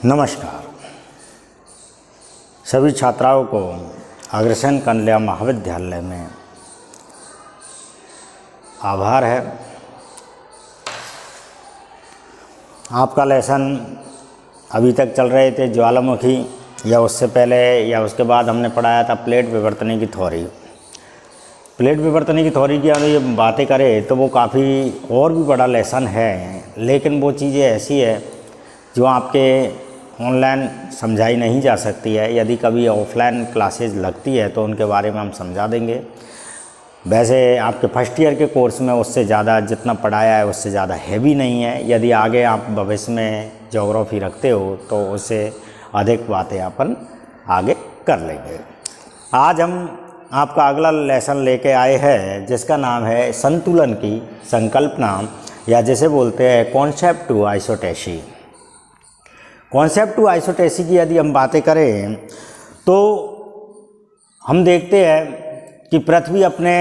नमस्कार। सभी छात्राओं को अग्रसेन कन्या महाविद्यालय में आभार है। आपका लेसन अभी तक चल रहे थे ज्वालामुखी, या उससे पहले या उसके बाद हमने पढ़ाया था प्लेट विवर्तनी की थ्योरी। प्लेट विवर्तनी की थ्योरी की अगर ये बातें करें तो वो काफ़ी और भी बड़ा लेसन है, लेकिन वो चीज़ें ऐसी है जो आपके ऑनलाइन समझाई नहीं जा सकती है। यदि कभी ऑफलाइन क्लासेज लगती है तो उनके बारे में हम समझा देंगे। वैसे आपके फर्स्ट ईयर के कोर्स में उससे ज़्यादा जितना पढ़ाया है उससे ज़्यादा हैवी नहीं है। यदि आगे आप भविष्य में ज्योग्राफी रखते हो तो उससे अधिक बातें अपन आगे कर लेंगे। आज हम आपका अगला लेसन लेके आए हैं जिसका नाम है संतुलन की संकल्पना, या जैसे बोलते हैं कॉन्सेप्ट टू आइसोटेसी। कॉन्सेप्ट टू आइसोटेसी की यदि हम बातें करें तो हम देखते हैं कि पृथ्वी अपने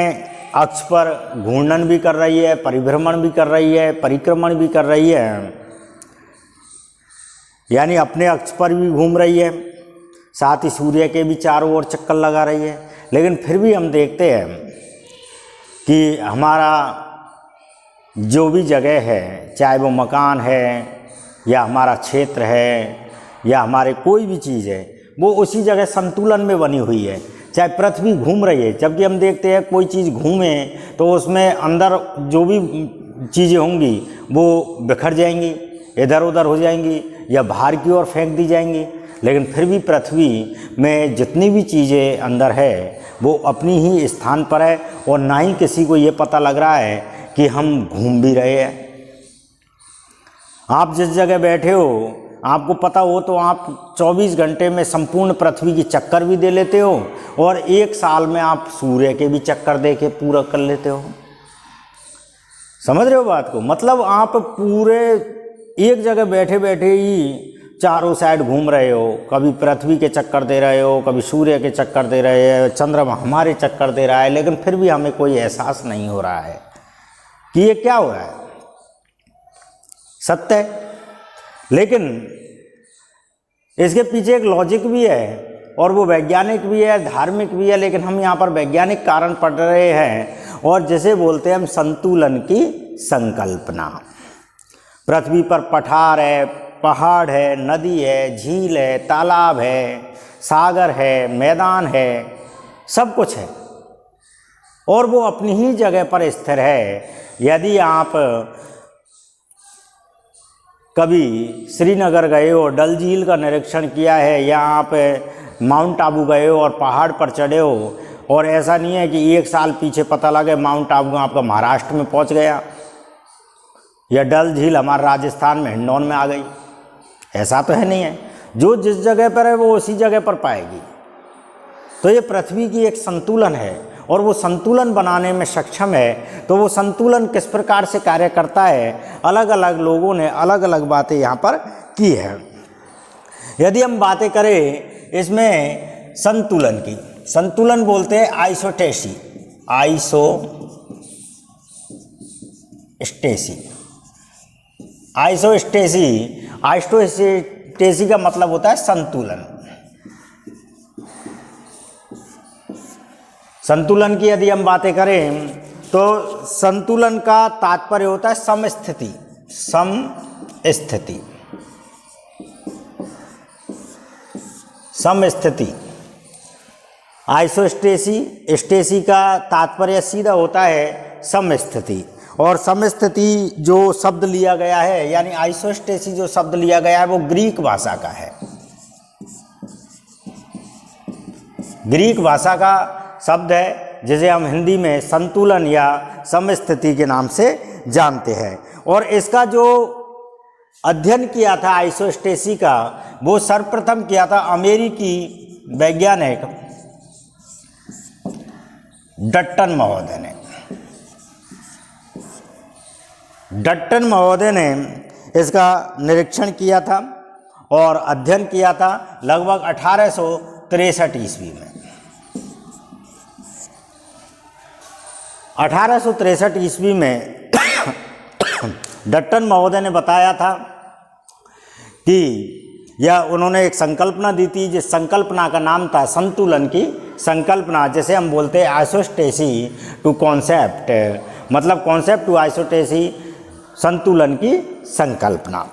अक्ष पर घूर्णन भी कर रही है, परिभ्रमण भी कर रही है, परिक्रमण भी कर रही है, यानी अपने अक्ष पर भी घूम रही है, साथ ही सूर्य के भी चारों ओर चक्कर लगा रही है। लेकिन फिर भी हम देखते हैं कि हमारा जो भी जगह है, चाहे वो मकान है या हमारा क्षेत्र है या हमारे कोई भी चीज़ है, वो उसी जगह संतुलन में बनी हुई है। चाहे पृथ्वी घूम रही है, जबकि हम देखते हैं कोई चीज़ घूमे तो उसमें अंदर जो भी चीज़ें होंगी वो बिखर जाएंगी, इधर उधर हो जाएंगी या बाहर की ओर फेंक दी जाएंगी। लेकिन फिर भी पृथ्वी में जितनी भी चीज़ें अंदर है वो अपनी ही स्थान पर है, और ना ही किसी को ये पता लग रहा है कि हम घूम भी रहे हैं। आप जिस जगह बैठे हो आपको पता हो तो आप 24 घंटे में संपूर्ण पृथ्वी की चक्कर भी दे लेते हो, और एक साल में आप सूर्य के भी चक्कर दे के पूरा कर लेते हो। समझ रहे हो बात को? मतलब आप पूरे एक जगह बैठे बैठे ही चारों साइड घूम रहे हो। कभी पृथ्वी के चक्कर दे रहे हो, कभी सूर्य के चक्कर दे रहे हैं, चंद्रमा हमारे चक्कर दे रहा है, लेकिन फिर भी हमें कोई एहसास नहीं हो रहा है कि ये क्या हो रहा है। सत्य है, लेकिन इसके पीछे एक लॉजिक भी है और वो वैज्ञानिक भी है, धार्मिक भी है। लेकिन हम यहाँ पर वैज्ञानिक कारण पढ़ रहे हैं, और जैसे बोलते हैं हम संतुलन की संकल्पना। पृथ्वी पर पठार है, पहाड़ है, नदी है, झील है, तालाब है, सागर है, मैदान है, सब कुछ है, और वो अपनी ही जगह पर स्थिर है। यदि आप कभी श्रीनगर गए हो, डल झील का निरीक्षण किया है, या आप माउंट आबू गए हो और पहाड़ पर चढ़े हो, और ऐसा नहीं है कि एक साल पीछे पता लगे माउंट आबू आपका महाराष्ट्र में पहुंच गया या डल झील हमारे राजस्थान में हिंडौन में आ गई, ऐसा तो है नहीं है। जो जिस जगह पर है वो उसी जगह पर पाएगी। तो ये पृथ्वी की एक संतुलन है, और वो संतुलन बनाने में सक्षम है। तो वो संतुलन किस प्रकार से कार्य करता है, अलग अलग लोगों ने अलग अलग बातें यहाँ पर की है। यदि हम बातें करें इसमें संतुलन की, संतुलन बोलते हैं आइसोटेसी। आइसोटेसी का मतलब होता है संतुलन। संतुलन की यदि हम बातें करें तो संतुलन का तात्पर्य होता है समस्थिति। समस्थिति। आइसोस्टेसी का तात्पर्य सीधा होता है समस्थिति, और समस्थिति जो शब्द लिया गया है, यानी आइसोस्टेसी जो शब्द लिया गया है वो ग्रीक भाषा का है। ग्रीक भाषा का शब्द है जिसे हम हिंदी में संतुलन या समस्थिति के नाम से जानते हैं। और इसका जो अध्ययन किया था आइसोस्टेसी का, वो सर्वप्रथम किया था अमेरिकी वैज्ञानिक डट्टन महोदय ने इसका निरीक्षण किया था और अध्ययन किया था लगभग 1863 ईस्वी में। 1863 ईस्वी में डट्टन महोदय ने बताया था कि या उन्होंने एक संकल्पना दी थी, जिस संकल्पना का नाम था संतुलन की संकल्पना। जैसे हम बोलते हैं आइसोस्टेसी टू कॉन्सेप्ट, मतलब कॉन्सेप्ट टू आइसोस्टेसी, संतुलन की संकल्पना।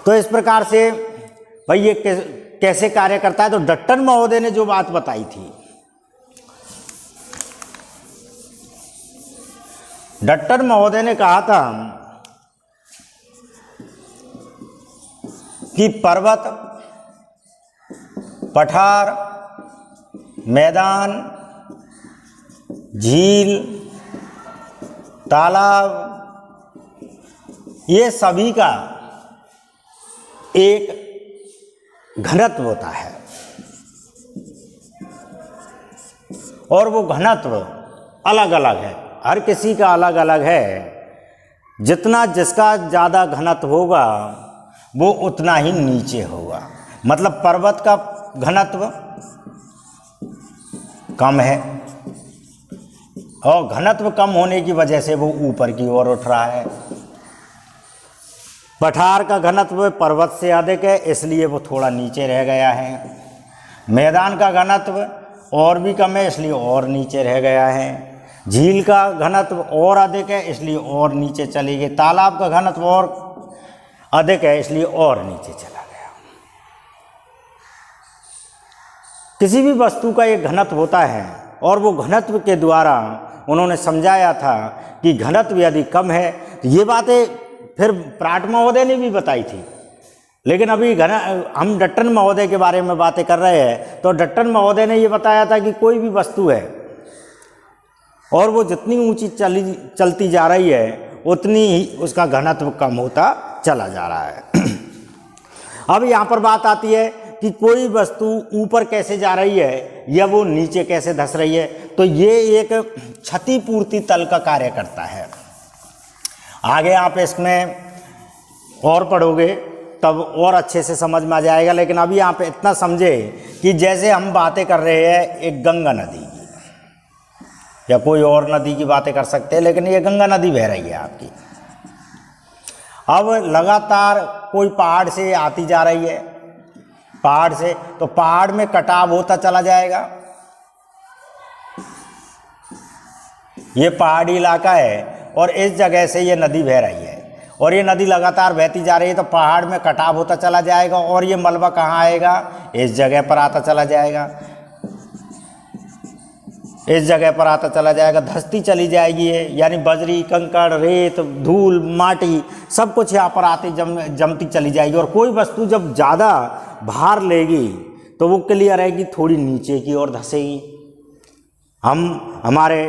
तो इस प्रकार से भाई ये कैसे कार्य करता है, तो डट्टन महोदय ने जो बात बताई थी, डट्टन महोदय ने कहा था कि पर्वत, पठार, मैदान, झील, तालाब, ये सभी का एक घनत्व होता है और वो घनत्व अलग अलग है, हर किसी का अलग अलग है। जितना जिसका ज़्यादा घनत्व होगा वो उतना ही नीचे होगा। मतलब पर्वत का घनत्व कम है और घनत्व कम होने की वजह से वो ऊपर की ओर उठ रहा है। पठार का घनत्व पर्वत से अधिक है, इसलिए वो थोड़ा नीचे रह गया है। मैदान का घनत्व और भी कम है, इसलिए और नीचे रह गया है। झील का घनत्व और अधिक है, इसलिए और नीचे चली गई। तालाब का घनत्व और अधिक है, इसलिए और नीचे चला गया। किसी भी वस्तु का एक घनत्व होता है और वो घनत्व के द्वारा उन्होंने समझाया था कि घनत्व यदि कम है, तो ये बातें फिर प्राट महोदय ने भी बताई थी। लेकिन अभी हम डट्टन महोदय के बारे में बातें कर रहे हैं, तो डट्टन महोदय ने ये बताया था कि कोई भी वस्तु है और वो जितनी ऊंची चलती जा रही है उतनी ही उसका घनत्व कम होता चला जा रहा है। अब यहाँ पर बात आती है कि कोई वस्तु ऊपर कैसे जा रही है या वो नीचे कैसे धंस रही है, तो ये एक क्षतिपूर्ति तल का कार्य करता है। आगे आप इसमें और पढ़ोगे तब और अच्छे से समझ में आ जाएगा, लेकिन अभी आप इतना समझे कि जैसे हम बातें कर रहे हैं एक गंगा नदी की या कोई और नदी की बातें कर सकते हैं, लेकिन ये गंगा नदी बह रही है आपकी। अब लगातार कोई पहाड़ से आती जा रही है, पहाड़ से, तो पहाड़ में कटाव होता चला जाएगा। ये पहाड़ी इलाका है और इस जगह से ये नदी बह रही है और ये नदी लगातार बहती जा रही है, तो पहाड़ में कटाव होता चला जाएगा और ये मलबा कहाँ आएगा, इस जगह पर आता चला जाएगा, इस जगह पर आता चला जाएगा, धंसती चली जाएगी ये, यानी बजरी, कंकड़, रेत, धूल, माटी सब कुछ यहाँ पर आती जमती चली जाएगी। और कोई वस्तु जब ज़्यादा भार लेगी तो वो क्लियर रहेगी, थोड़ी नीचे की ओर धंसेगी। हमारे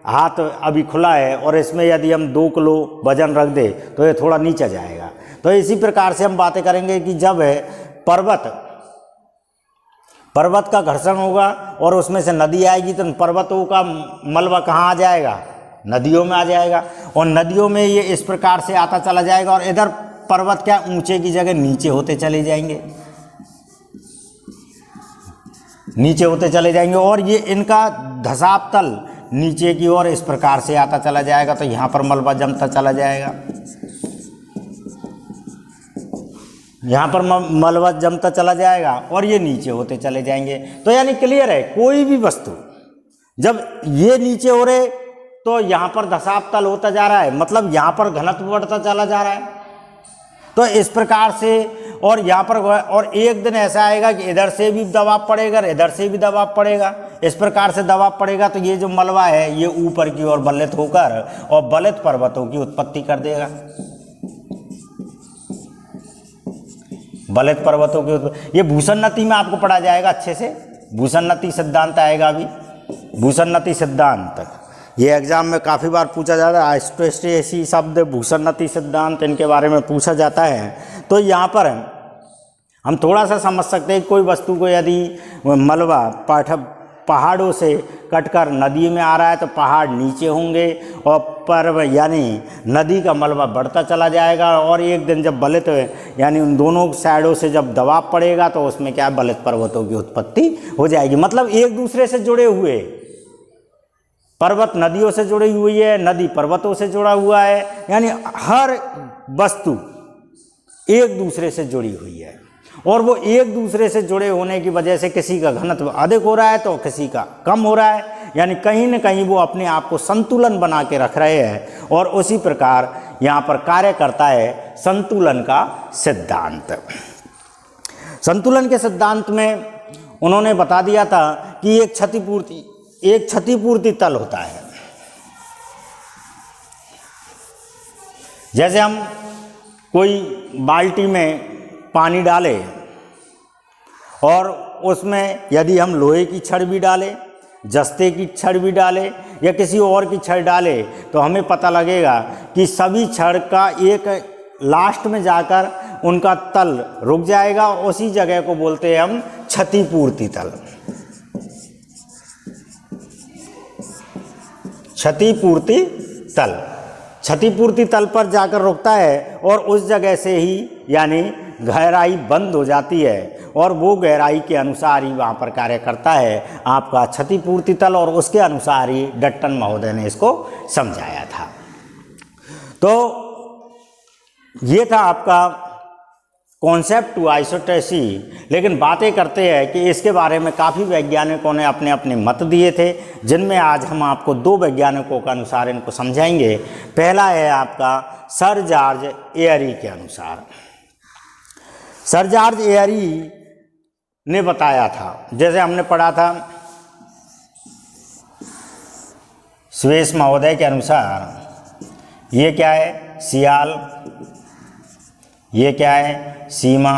हाथ अभी खुला है और इसमें यदि हम 2 किलो वजन रख दे तो ये थोड़ा नीचे जाएगा। तो इसी प्रकार से हम बातें करेंगे कि जब पर्वत का घर्षण होगा और उसमें से नदी आएगी तो पर्वतों का मलबा कहाँ आ जाएगा, नदियों में आ जाएगा और नदियों में ये इस प्रकार से आता चला जाएगा और इधर पर्वत क्या ऊंचे की जगह नीचे होते चले जाएंगे, नीचे होते चले जाएंगे और ये इनका धसाव तल नीचे की ओर इस प्रकार से आता चला जाएगा। तो यहाँ पर मलबा जमता चला जाएगा, यहाँ पर मलबा जमता चला जाएगा और ये नीचे होते चले जाएंगे। तो यानी क्लियर है, कोई भी वस्तु जब ये नीचे हो रहे तो यहाँ पर धसाव तल होता जा रहा है, मतलब यहाँ पर घनत्व बढ़ता चला जा रहा है। तो इस प्रकार से और यहाँ पर और एक दिन ऐसा आएगा कि इधर से भी दबाव पड़ेगा, इधर से भी दबाव पड़ेगा, इस प्रकार से दबाव पड़ेगा तो ये जो मलबा है ये ऊपर की ओर बलित होकर और बलित पर्वतों की उत्पत्ति कर देगा। बलित पर्वतों की ये भूसन्नति में आपको पढ़ा जाएगा अच्छे से, भूसन्नति सिद्धांत आएगा अभी, भूसन्नति सिद्धांत ये एग्जाम में काफ़ी बार पूछा जाता है। आइसोस्टेसी शब्द, भूसन्नति सिद्धांत, इनके बारे में पूछा जाता है। तो यहाँ पर हम थोड़ा सा समझ सकते हैं, कोई वस्तु को यदि मलबा पहाड़ों से कटकर नदी में आ रहा है तो पहाड़ नीचे होंगे और पर्वत यानी नदी का मलबा बढ़ता चला जाएगा और एक दिन जब बलित यानी उन दोनों साइडों से जब दबाव पड़ेगा तो उसमें क्या बलित पर्वतों की उत्पत्ति हो जाएगी। मतलब एक दूसरे से जुड़े हुए, पर्वत नदियों से जुड़ी हुई है, नदी पर्वतों से जुड़ा हुआ है, यानी हर वस्तु एक दूसरे से जुड़ी हुई है। और वो एक दूसरे से जुड़े होने की वजह से किसी का घनत्व अधिक हो रहा है तो किसी का कम हो रहा है, यानी कहीं न कहीं वो अपने आप को संतुलन बना के रख रहे हैं। और उसी प्रकार यहाँ पर कार्य करता है संतुलन का सिद्धांत। संतुलन के सिद्धांत में उन्होंने बता दिया था कि एक क्षतिपूर्ति तल होता है। जैसे हम कोई बाल्टी में पानी डालें और उसमें यदि हम लोहे की छड़ भी डालें, जस्ते की छड़ भी डालें या किसी और की छड़ डालें तो हमें पता लगेगा कि सभी छड़ का एक लास्ट में जाकर उनका तल रुक जाएगा। उसी जगह को बोलते हैं हम क्षतिपूर्ति तल। क्षतिपूर्ति तल, क्षतिपूर्ति तल पर जाकर रुकता है और उस जगह से ही यानी गहराई बंद हो जाती है और वो गहराई के अनुसार ही वहाँ पर कार्य करता है आपका क्षतिपूर्ति तल। और उसके अनुसार ही डट्टन महोदय ने इसको समझाया था। तो ये था आपका कॉन्सेप्ट टू आइसोट्रेसी। लेकिन बातें करते हैं कि इसके बारे में काफ़ी वैज्ञानिकों ने अपने अपने मत दिए थे, जिनमें आज हम आपको दो वैज्ञानिकों के अनुसार इनको समझाएंगे। पहला है आपका सर जॉर्ज एयरी के अनुसार। सर जॉर्ज एयरी ने बताया था, जैसे हमने पढ़ा था स्वेस महोदय के अनुसार ये क्या है सियाल, ये क्या है सीमा,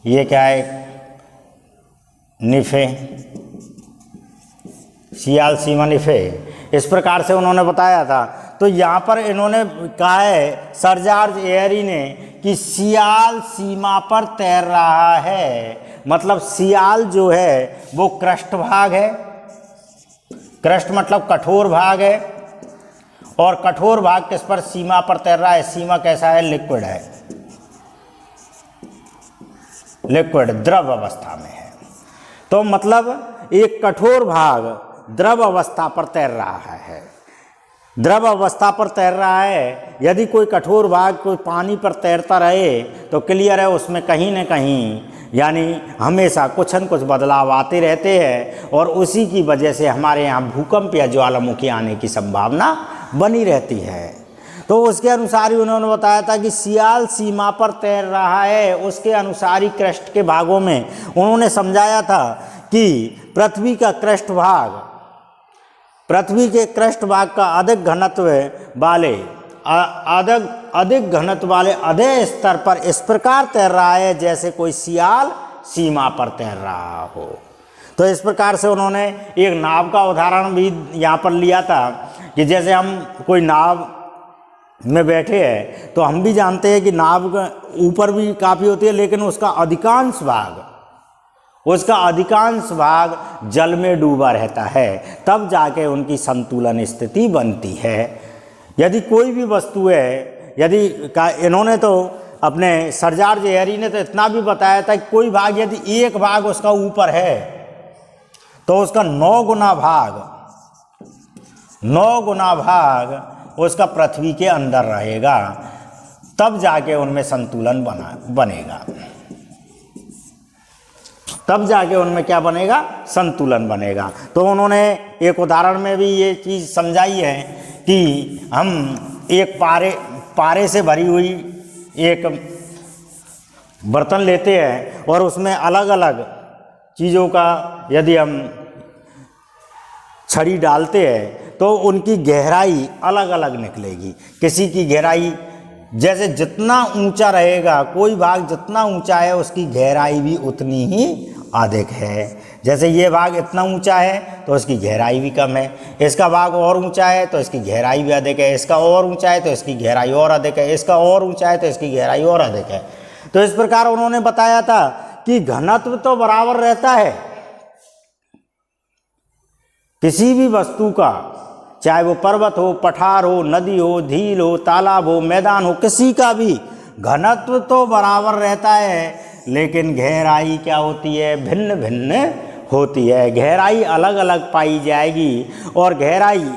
ये क्या है निफे, सियाल सीमा निफे, इस प्रकार से उन्होंने बताया था। तो यहाँ पर इन्होंने कहा है सर जॉर्ज एयरी ने कि सियाल सीमा पर तैर रहा है। मतलब सियाल जो है वो क्रस्ट भाग है, क्रस्ट मतलब कठोर भाग है, और कठोर भाग किस पर सीमा पर तैर रहा है। सीमा कैसा है लिक्विड है, लिक्विड द्रव अवस्था में है। तो मतलब एक कठोर भाग द्रव अवस्था पर तैर रहा है, द्रव अवस्था पर तैर रहा है। यदि कोई कठोर भाग कोई पानी पर तैरता रहे तो क्लियर है उसमें कहीं न कहीं यानी हमेशा कुछ न कुछ बदलाव आते रहते हैं और उसी की वजह से हमारे यहाँ भूकंप या ज्वालामुखी आने की संभावना बनी रहती है। तो उसके अनुसार ही उन्होंने बताया था कि सियाल सीमा पर तैर रहा है। उसके अनुसार ही क्रस्ट के भागों में उन्होंने समझाया था कि पृथ्वी का क्रस्ट भाग, पृथ्वी के क्रस्ट भाग का अधिक घनत्व वाले अधिक घनत्व वाले अधे स्तर पर इस प्रकार तैर रहा है जैसे कोई सियाल सीमा पर तैर रहा हो। तो इस प्रकार से उन्होंने एक नाव का उदाहरण भी यहाँ पर लिया था कि जैसे हम कोई नाव में बैठे हैं तो हम भी जानते हैं कि नाव ऊपर भी काफ़ी होती है, लेकिन उसका अधिकांश भाग जल में डूबा रहता है, तब जाके उनकी संतुलन स्थिति बनती है। यदि कोई भी वस्तु है, यदि इन्होंने तो अपने सर जॉर्ज एयरी ने तो इतना भी बताया था कि कोई भाग यदि एक भाग उसका ऊपर है तो उसका 9 गुना भाग उसका पृथ्वी के अंदर रहेगा, तब जाके उनमें संतुलन बनेगा, तब जाके उनमें क्या बनेगा संतुलन बनेगा। तो उन्होंने एक उदाहरण में भी ये चीज़ समझाई है कि हम एक पारे से भरी हुई एक बर्तन लेते हैं और उसमें अलग अलग चीज़ों का यदि हम छड़ी डालते हैं तो उनकी गहराई अलग अलग निकलेगी। किसी की गहराई जैसे जितना ऊंचा रहेगा, कोई भाग जितना ऊंचा है उसकी गहराई भी उतनी ही अधिक है। जैसे ये भाग इतना ऊंचा है तो इसकी गहराई भी कम है, इसका भाग और ऊंचा है तो इसकी गहराई भी अधिक है, इसका और ऊंचा है तो इसकी गहराई और अधिक है, इसका और ऊंचा है तो इसकी गहराई और अधिक है। तो इस प्रकार उन्होंने बताया था कि घनत्व तो बराबर रहता है किसी भी वस्तु का, चाहे वो पर्वत हो, पठार हो, नदी हो, झील हो, तालाब हो, मैदान हो, किसी का भी घनत्व तो बराबर रहता है, लेकिन गहराई क्या होती है भिन्न भिन्न होती है। गहराई अलग अलग पाई जाएगी और गहराई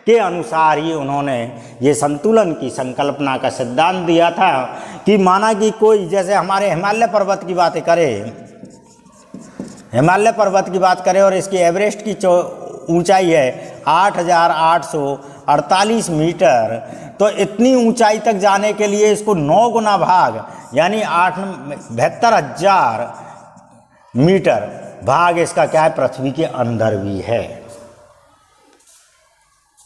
के अनुसार ही उन्होंने ये संतुलन की संकल्पना का सिद्धांत दिया था कि माना कि कोई जैसे हमारे हिमालय पर्वत की बातें करें, हिमालय पर्वत की बात करें और इसकी एवरेस्ट की ऊंचाई है 8,848 मीटर, तो इतनी ऊंचाई तक जाने के लिए इसको 9 गुना भाग यानी 72,000 मीटर भाग इसका क्या है, पृथ्वी के अंदर भी है।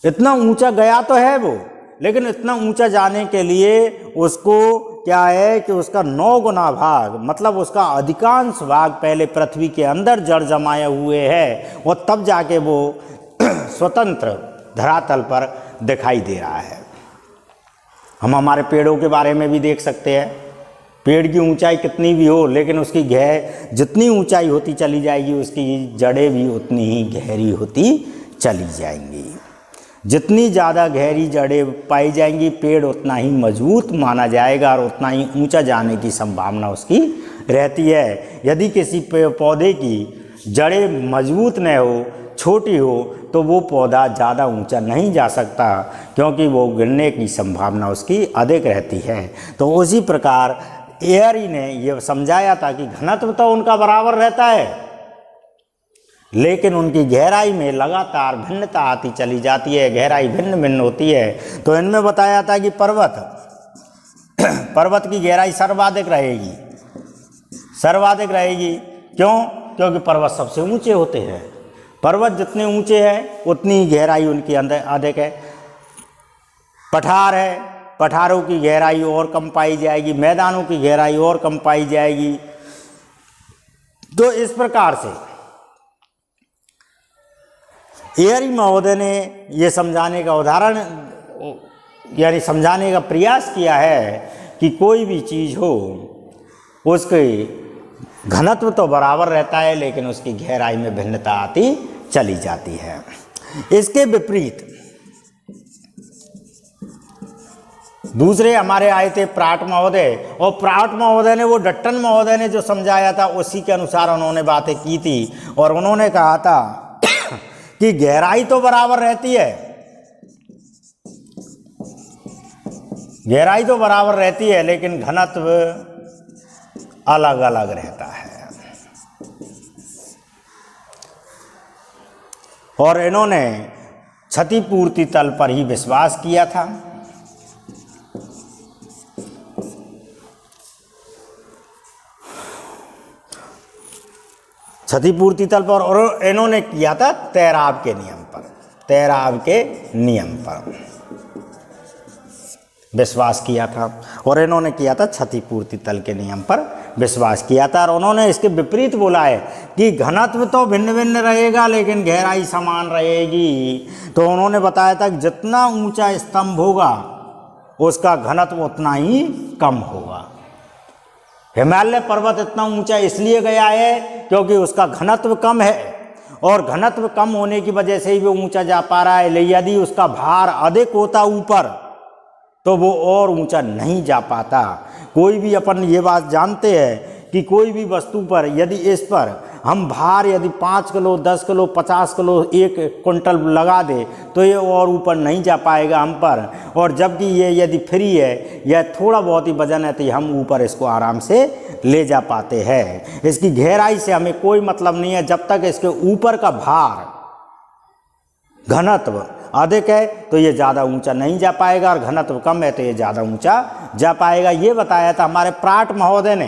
इतना ऊंचा गया तो है वो, लेकिन इतना ऊंचा जाने के लिए उसको क्या है कि उसका 9 गुना भाग, मतलब उसका अधिकांश भाग पहले पृथ्वी के अंदर जड़ जमाए हुए है और तब जाके वो स्वतंत्र धरातल पर दिखाई दे रहा है। हम हमारे पेड़ों के बारे में भी देख सकते हैं, पेड़ की ऊंचाई कितनी भी हो लेकिन उसकी जितनी ऊंचाई होती चली जाएगी उसकी जड़ें भी उतनी ही गहरी होती चली जाएंगी। जितनी ज़्यादा गहरी जड़ें पाई जाएंगी पेड़ उतना ही मजबूत माना जाएगा और उतना ही ऊंचा जाने की संभावना उसकी रहती है। यदि किसी पौधे की जड़ें मजबूत न हो, छोटी हो, तो वो पौधा ज़्यादा ऊंचा नहीं जा सकता क्योंकि वो गिरने की संभावना उसकी अधिक रहती है। तो उसी प्रकार एयरी ने ये समझाया था कि घनत्व तो उनका बराबर रहता है लेकिन उनकी गहराई में लगातार भिन्नता आती चली जाती है, गहराई भिन्न भिन्न होती है। तो इनमें बताया था कि पर्वत की गहराई सर्वाधिक रहेगी, सर्वाधिक रहेगी। क्यों? क्योंकि पर्वत सबसे ऊंचे होते हैं, पर्वत जितने ऊंचे हैं उतनी गहराई उनकी अंदर अधिक है। पठार है, पठारों की गहराई और कम पाई जाएगी, मैदानों की गहराई और कम पाई जाएगी। तो इस प्रकार से एयरी महोदय ने ये समझाने का उदाहरण यानी समझाने का प्रयास किया है कि कोई भी चीज़ हो उसके घनत्व तो बराबर रहता है लेकिन उसकी गहराई में भिन्नता आती चली जाती है। इसके विपरीत दूसरे हमारे आए थे प्राट महोदय, और प्राट महोदय ने वो डट्टन महोदय ने जो समझाया था उसी के अनुसार उन्होंने बातें की थी और उन्होंने कहा था कि गहराई तो बराबर रहती है, गहराई तो बराबर रहती है लेकिन घनत्व अलग अलग रहता है। और इन्होंने क्षतिपूर्ति तल पर ही विश्वास किया था। क्षतिपूर्ति तल पर, और इन्होंने किया था तैराब के नियम पर, तैराब के नियम पर विश्वास किया था और इन्होंने किया था क्षतिपूर्ति तल के नियम पर विश्वास किया था। और उन्होंने इसके विपरीत बोला है कि घनत्व तो भिन्न भिन्न रहेगा लेकिन गहराई समान रहेगी। तो उन्होंने बताया था कि जितना ऊंचा स्तंभ होगा उसका घनत्व उतना ही कम होगा। हिमालय पर्वत इतना ऊंचा इसलिए गया है क्योंकि उसका घनत्व कम है और घनत्व कम होने की वजह से ही वो ऊंचा जा पा रहा है। यदि उसका भार अधिक होता ऊपर तो वो और ऊंचा नहीं जा पाता। कोई भी अपन ये बात जानते हैं कि कोई भी वस्तु पर यदि इस पर हम भार यदि 5 किलो 10 किलो 50 किलो 1 क्विंटल लगा दे तो ये और ऊपर नहीं जा पाएगा हम पर, और जबकि ये यदि फ्री है या थोड़ा बहुत ही वजन है तो हम ऊपर इसको आराम से ले जा पाते हैं। इसकी गहराई से हमें कोई मतलब नहीं है, जब तक इसके ऊपर का भार घनत्व अधिक है तो ये ज़्यादा ऊंचा नहीं जा पाएगा और घनत्व कम है तो ये ज़्यादा ऊंचा जा पाएगा। ये बताया था हमारे प्राट महोदय ने।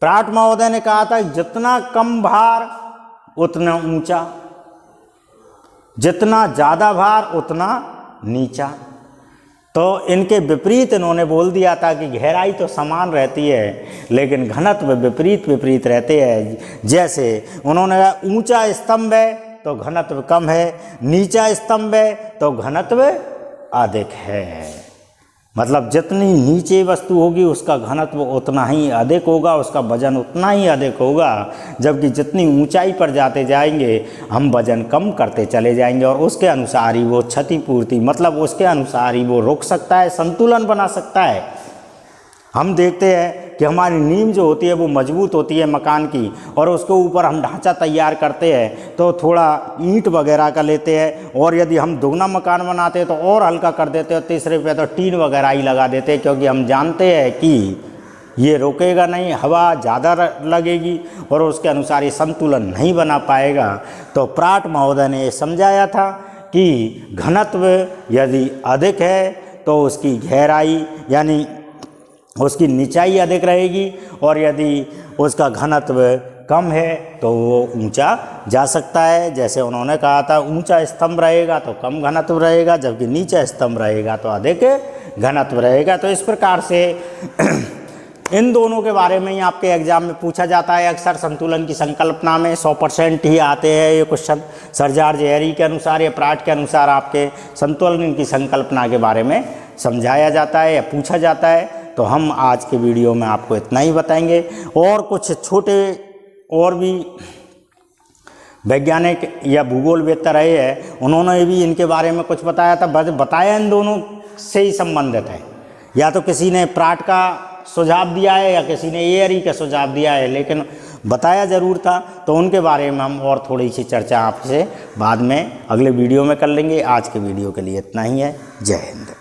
प्राट महोदय ने कहा था जितना कम भार उतना ऊंचा, जितना ज़्यादा भार उतना नीचा। तो इनके विपरीत इन्होंने बोल दिया था कि गहराई तो समान रहती है लेकिन घनत्व विपरीत विपरीत रहते हैं। जैसे उन्होंने कहा ऊंचा स्तंभ है तो घनत्व कम है, नीचा स्तंभ है तो घनत्व अधिक है। मतलब जितनी नीचे वस्तु होगी उसका घनत्व उतना ही अधिक होगा, उसका वजन उतना ही अधिक होगा, जबकि जितनी ऊंचाई पर जाते जाएंगे हम वजन कम करते चले जाएंगे और उसके अनुसार ही वो क्षतिपूर्ति मतलब उसके अनुसार ही वो रुक सकता है, संतुलन बना सकता है। हम देखते हैं कि हमारी नींव जो होती है वो मजबूत होती है मकान की, और उसके ऊपर हम ढांचा तैयार करते हैं तो थोड़ा ईंट वगैरह का लेते हैं, और यदि हम दुगना मकान बनाते हैं तो और हल्का कर देते हैं, तीसरे पे तो टीन वगैरह ही लगा देते हैं, क्योंकि हम जानते हैं कि ये रोकेगा नहीं, हवा ज़्यादा लगेगी और उसके अनुसार ये संतुलन नहीं बना पाएगा। तो प्राट महोदय ने ये समझाया था कि घनत्व यदि अधिक है तो उसकी गहराई यानी उसकी निचाई अधिक रहेगी, और यदि उसका घनत्व कम है तो वो ऊंचा जा सकता है। जैसे उन्होंने कहा था ऊंचा स्तंभ रहेगा तो कम घनत्व रहेगा, जबकि नीचा स्तंभ रहेगा तो अधिक घनत्व रहेगा। तो इस प्रकार से इन दोनों के बारे में ही आपके एग्जाम में पूछा जाता है अक्सर। संतुलन की संकल्पना में 100% ही आते हैं ये क्वेश्चन। सर जॉर्ज हैरी के अनुसार या प्राट के अनुसार आपके संतुलन की संकल्पना के बारे में समझाया जाता है या पूछा जाता है। तो हम आज के वीडियो में आपको इतना ही बताएंगे, और कुछ छोटे और भी वैज्ञानिक या भूगोलवेत्ता रहे हैं, उन्होंने भी इनके बारे में कुछ बताया था। बताया इन दोनों से ही संबंधित है, या तो किसी ने प्राट का सुझाव दिया है या किसी ने हैरी का सुझाव दिया है, लेकिन बताया ज़रूर था। तो उनके बारे में हम और थोड़ी सी चर्चा आपसे बाद में अगले वीडियो में कर लेंगे। आज के वीडियो के लिए इतना ही है। जय हिंद।